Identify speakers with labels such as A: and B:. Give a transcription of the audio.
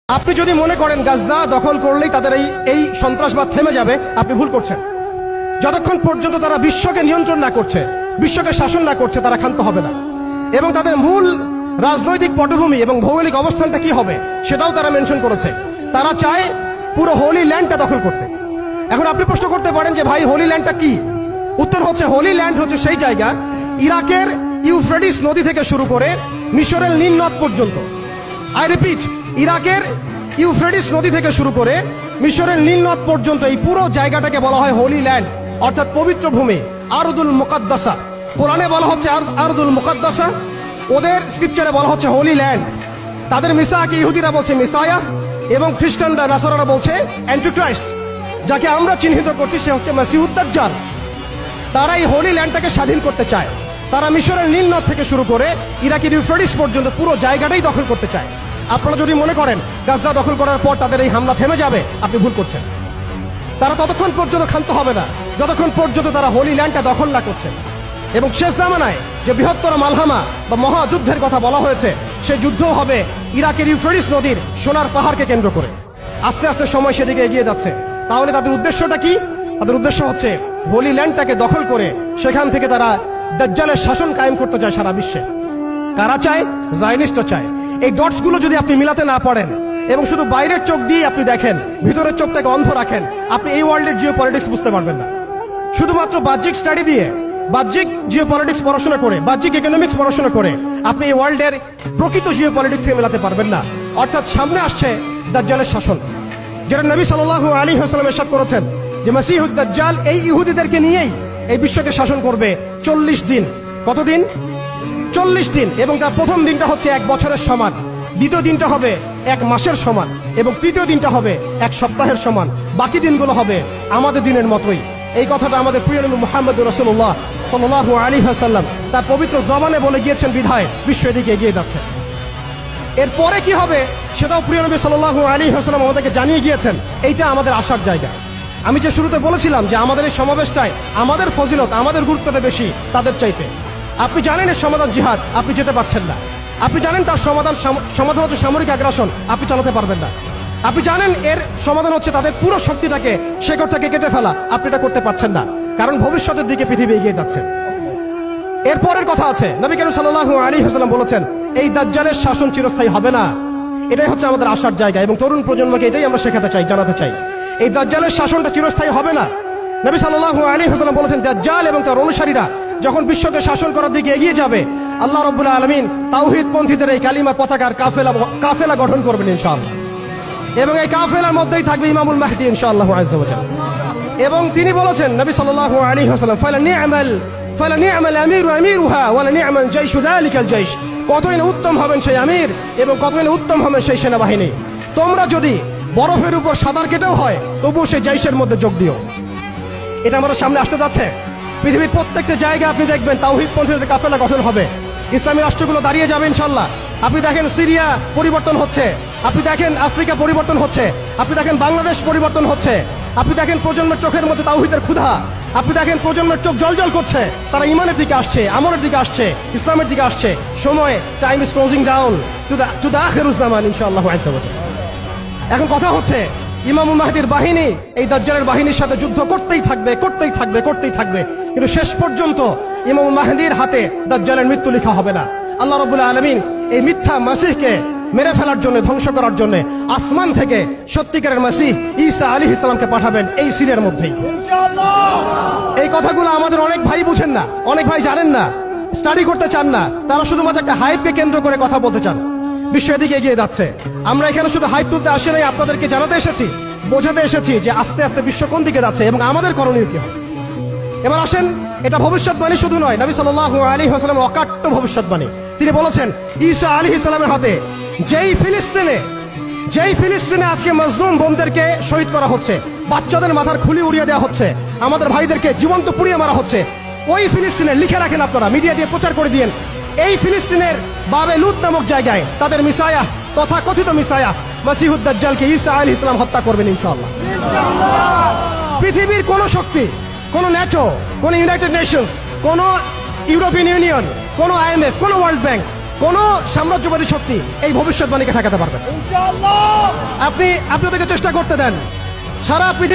A: আপনি যদি মনে করেন গাজ্জা দখল করলেই তাদের এই সন্ত্রাসবাদ থেমে যাবে, আপনি ভুল করছেন। যতক্ষণ পর্যন্ত তারা বিশ্বকে নিয়ন্ত্রণ না করছে, বিশ্বকে শাসন না করছে, তারা ক্ষান্ত হবে না। এবং তাদের মূল রাজনৈতিক পটভূমি এবং ভৌগোলিক অবস্থানটা কি হবে সেটাও তারা মেনশন করেছে। তারা চায় পুরো হোলি ল্যান্ডটা দখল করতে। এখন আপনি প্রশ্ন করতে পারেন যে ভাই হোলি ল্যান্ডটা কি? উত্তর হচ্ছে, হোলি ল্যান্ড হচ্ছে সেই জায়গা ইরাকের ইউফ্রেটিস নদী থেকে শুরু করে মিশরের নীল নদ পর্যন্ত। আই রিপিট, ইরাকের ইউফ্রেটিস নদী থেকে শুরু করে মিশরের নীল নদ পর্যন্ত এই পুরো জায়গাটাকে বলা হয় হোলি ল্যান্ড, অর্থাৎ পবিত্র ভূমি, আরদুল মুকাদ্দাসা। কোরআনে বলা হচ্ছে আরদুল মুকাদ্দাসা, ওদের স্ক্রিপচারে বলা হচ্ছে হোলি ল্যান্ড। তাদের মিসাকে ইহুদিরা বলছে মিসায়া, এবং খ্রিস্টানরা নাসারারা বলছে অ্যান্টিক্রাইস্ট। যাকে আমরা চিহ্নিত করছি সে হচ্ছে মাসিহুদ দাজ্জাল। তারা এই হোলি ল্যান্ডটাকে স্বাধীন করতে চায়। তারা মিশরের নীল নদ থেকে শুরু করে ইরাকের ইউফ্রেটিস পর্যন্ত পুরো জায়গাটাই দখল করতে চায়। আপনারা যদি মনে করেন গাজা দখল করার পর তাদের এই হামলা থেমে যাবে, আপনি ভুল করছেন। তারা ততক্ষণ পর্যন্ত ক্ষান্ত হবে না যতক্ষণ পর্যন্ত তারা হোলি ল্যান্ডটা দখল না করছে। এবং শেষ জামানায় যে বৃহত্তর মালহামা বা মহাযুদ্ধের কথা বলা হয়েছে, সেই যুদ্ধ হবে ইরাকের ইউফ্রেটিস নদীর সোনার পাহাড়কে কেন্দ্র করে। আস্তে আস্তে সময় সেদিকে এগিয়ে যাচ্ছে। তাহলে তাদের উদ্দেশ্যটা কি? তাদের উদ্দেশ্য হচ্ছে হোলি ল্যান্ডটাকে দখল করে সেখান থেকে তারা দাজ্জালের শাসন কায়েম করতে চায় সারা বিশ্বে। কারা চায়? জায়নিস্টরা চায়। এই ডটস গুলো যদি আপনি মিলাতে না পারেন এবং শুধু বাইরের চোখ দিয়ে আপনি দেখেন, ভিতরের চোখটাকে অন্ধ রাখেন, আপনি এই ওয়ার্ল্ডের জিও পলিটিক্স বুঝতে পারবেন না। শুধুমাত্র বাহ্যিক স্টাডি দিয়ে, বাহ্যিক জিও পলিটিক্স পড়াশোনা করে, বাহ্যিক ইকোনমিক্স পড়াশোনা করে আপনি এই ওয়ার্ল্ডের প্রকৃত জিও পলিটিক্সকে মেলাতে পারবেন না। অর্থাৎ সামনে আসছে দাজ্জালের শাসন, যেটা নবী সাল্লাল্লাহু আলাইহি ওয়াসাল্লাম ইরশাদ করেছেন যে মাসিহুদ দাজ্জাল এই ইহুদিদেরকে নিয়েই এই বিশ্বকে শাসন করবে 40 দিন। কতদিন? 40 দিন। এবং তার প্রথম দিনটা হচ্ছে 1 বছরের সমান, দ্বিতীয় দিনটা হবে 1 মাসের সমান, এবং তৃতীয় দিনটা হবে 1 সপ্তাহের সমান। বাকি দিনগুলো হবে আমাদের দিনের মতোই। এই কথাটা আমাদের প্রিয় নবী মুহাম্মদ রাসূলুল্লাহ সাল্লাল্লাহু আলাইহি ওয়াসাল্লাম তার পবিত্র জবানে বলে গিয়েছেন বিধায় বিশ্ব এদিকে এগিয়ে যাচ্ছে। এরপরে কি হবে সেটাও প্রিয় নবী সাল্লাল্লাহু আলাইহি ওয়াসাল্লাম আমাদেরকে জানিয়ে গিয়েছেন। এইটা আমাদের আসার জায়গা। আমি যে শুরুতে বলেছিলাম যে আমাদের এই সমাবেশটায় আমাদের ফজিলত, আমাদের গুরুত্বটা বেশি তাদের চাইতে। আপনি জানেন এর সমাধান জিহাদ, আপনি যেতে পারছেন না। আপনি জানেন তার সমাধান হচ্ছে সামরিক আগ্রাসন, আপনি চালাতে পারবেন না। আপনি জানেন এর সমাধান হচ্ছে তাদের পুরো শক্তিটাকে শেকড় থেকে কেটে ফেলা, আপনি এটা করতে পারছেন না। কারণ ভবিষ্যতের দিকে পৃথিবী এগিয়ে যাচ্ছে। এরপরের কথা আছে, নবী করিম সাল্লাল্লাহু আলাইহি ওয়াসাল্লাম বলেছেন এই দাজ্জালের শাসন চিরস্থায়ী হবে না। এটাই হচ্ছে আমাদের আসার জায়গা, এবং তরুণ প্রজন্মকে এটাই আমরা শেখাতে চাই, জানাতে চাই। এই দাজ্জালের শাসনটা চিরস্থায়ী হবে না। নবী সাল্লাল্লাহু আলাইহি ওয়াসাল্লাম বলেছেন দাজ্জাল এবং তার অনুসারীরা যখন বিশ্বকে শাসন করার দিকে এগিয়ে যাবে, আল্লাহ রাব্বুল আলামিন তাওহীদ পন্থীদের এই কালিমা পতাকার কাফেলা গঠন করবেন ইনশাআল্লাহ। এবং এই কাফেলার মধ্যেই থাকবে ইমামুল মাহদী ইনশাআল্লাহু আযজা ওয়া জাল্লা। এবং তিনি বলেছেন নবী সাল্লাল্লাহু আলাইহি ওয়াসাল্লাম ফালা নি'মাল আমিরু আমিরুহা ওয়া লা নি'মাল জাইশু যালিকাল জাইশ। কতই না উত্তম হবেন সেই আমির এবং কতই না উত্তম হবে সেই সেনাবাহিনী। তোমরা যদি বরফের উপর সাঁতার কেটেও হয় তবুও সেই জাইশের মধ্যে যোগ দিও। এটা আমাদের সামনে আসতে যাচ্ছে। পৃথিবীর প্রত্যেকটা জায়গায় আপনি দেখবেন তাওহীদ পন্থীদের কাফেলা গঠন হবে, ইসলামী রাষ্ট্রগুলো দাঁড়িয়ে যাবে ইনশাআল্লাহ। আপনি দেখেন সিরিয়া পরিবর্তন হচ্ছে, আপনি দেখেন আফ্রিকা পরিবর্তন হচ্ছে, আপনি দেখেন বাংলাদেশ পরিবর্তন হচ্ছে, আপনি দেখেন প্রজন্মের চোখের মধ্যে তাওহীদের ক্ষুধা, আপনি দেখেন প্রজন্মের চোখ জলজল করছে, তারা ইমানের দিকে আসছে, আমলের দিকে আসছে, ইসলামের দিকে আসছে। সময়, time is closing down to the আখিরুজ জামান ইনশাআল্লাহু আযজা ওয়া জাল্লা। এখন কথা হচ্ছে ইমামুল মাহদীর বাহিনী এই দাজ্জালের বাহিনীর সাথে যুদ্ধ করতেই থাকবে, করতেই থাকবে, করতেই থাকবে, কিন্তু শেষ পর্যন্ত ইমামুল মাহদীর হাতে দাজ্জালের মৃত্যু লেখা হবে না। আল্লাহ রাব্বুল আলামিন এই মিথ্যা মাসিহকে মেরে ফেলার জন্য, ধ্বংস করার জন্য আসমান থেকে সত্যিকারের মাসিহ ঈসা আলাইহিস সালামকে পাঠাবেন এই সিনের মধ্যেই ইনশাআল্লাহ। এই কথাগুলো আমাদের অনেক ভাই বুঝেন না, অনেক ভাই জানেন না, স্টাডি করতে চান না। তারা শুধুমাত্র একটা হাইপকে কেন্দ্র করে কথা বলতে চান। বিশ্ব এদিকে এগিয়ে যাচ্ছে। আমরা এখানে শুধু হাইপ তুলতে আসি নাই, আপনাদেরকে জানাতে এসেছি, বোঝাতে এসেছি যে আস্তে আস্তে বিশ্ব কোন দিকে যাচ্ছে এবং আমাদের করণীয় কি হবে। এবার আসেন, এটা ভবিষ্যৎবাণী শুধু নয়, নবী সাল্লাল্লাহু আলাইহি ওয়াসাল্লামের অকাট্য ভবিষ্যৎবাণী। তিনি বলেছেন ঈসা আলাইহিস সালামের হাতে যেই ফিলিস্তিনে আজকে মজলুম বোনদেরকে শহীদ করা হচ্ছে, বাচ্চাদের মাথার খুলি উড়িয়ে দেওয়া হচ্ছে, আমাদের ভাইদেরকে জীবন্ত পুড়িয়ে মারা হচ্ছে, ওই ফিলিস্তিনে লিখে রাখেন আপনারা, মিডিয়া দিয়ে প্রচার করে দিয়েন, এই ফিলিস্তিনের বাবে লুত নামক জায়গায় তাদের মিসায়া, তথাকথিত মিসায়া মাসিহুদ দাজ্জালকে ঈসা আলাইহিস সালাম হত্যা করবেন ইনশাআল্লাহ। পৃথিবীর কোন শক্তি, কোন ন্যাটো, কোন ইউনাইটেড নেশনস, কোন ইউরোপিয়ান ইউনিয়ন, কোন IMF, কোন ওয়ার্ল্ড ব্যাংক কোন সাম্রাজ্যবাদী শক্তি এই ভবিষ্যৎবাণীকে ঠেকাতে পারবে না। আপনি ওদেরকে চেষ্টা করতে দেন। সারা পৃথিবী